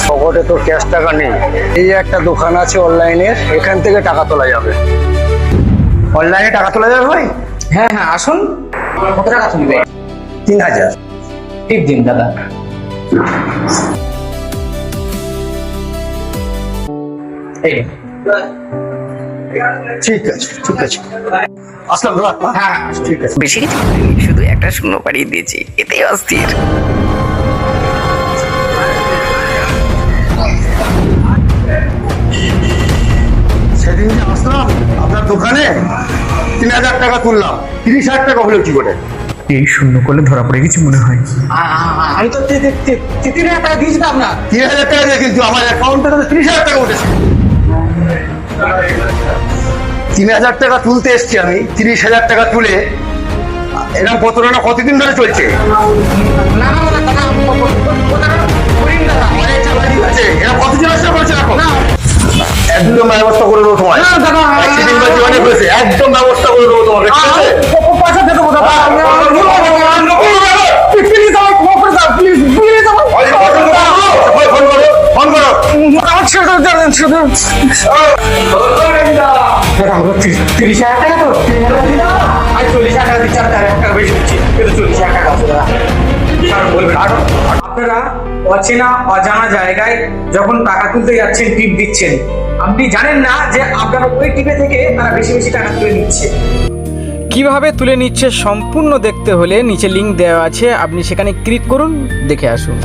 পকেটে তো ক্যাশ টাকা নেই। এই একটা দোকান আছে অনলাইনের, এখান থেকে টাকা তোলা যাবে। অনলাইনে টাকা তোলা যাবে ভাই? হ্যাঁ হ্যাঁ আসুন। কত টাকা তুলবে? 3000। টিপ দিন দাদা। এই ঠিক আছে ঠিক আছে, আসলাম দাদা। হ্যাঁ ঠিক আছে। বেশি কিছু করিনি, শুধু একটা শূন্য পাড়িয়ে দিয়েছি, এতেই অস্থির। সেদিন যে আসলাম আপনার দোকানে 3000 টাকা তুললাম, 30,000 টাকা হলো কি করে? এই শূন্য করলে ধরা পড়ে গেছে মনে হয়। আমি তো 3,000 টাকা দিয়েছিলাম না। 3000 টাকা দিয়ে, কিন্তু আমার অ্যাকাউন্টে তো 30,000 টাকা উঠেছে। 3000 টাকা তুলতে এসছি আমি, 30,000 টাকা তুলে এরকম প্রতারণা কতদিন ধরে চলছে? না না না দাদা, করিন দাদা। অনেক চালাকি হচ্ছে, এরা কতদিন চেষ্টা করছে এখন? একদম ব্যবস্থা করে দেবো তোমার। না দাদা, অ্যাক্সিডেন্ট বা জীবনে হয়েছে, একদম ব্যবস্থা করে দেবো তোমাকে, ঠিক আছে? পয়সা দিয়ে দেবো দাদা। প্লিজ আমাকে ক্ষমা করে দাও, প্লিজ প্লিজ আমাকে ফোন করো, ফোন করো। আমার ছেড়ে দাও, ছেড়ে দাও। 30,000 টাকা তো? আমি 40,000 টাকা দিচ্ছি, আর 1,000 টাকা বেশি দিচ্ছি, কিন্তু 40,000 টাকা আছে দাদা। আপনারা অচেনা অজানা জায়গায় যখন টাকা তুলতে যাচ্ছেন, টিপ দিচ্ছেন, আপনি জানেন না যে আপনার ওই টিপে থেকে তারা বেশি বেশি টাকা তুলে নিচ্ছে। কিভাবে তুলে নিচ্ছে সম্পূর্ণ দেখতে হলে নিচে লিংক দেওয়া আছে, আপনি সেখানে ক্লিক করুন, দেখে আসুন।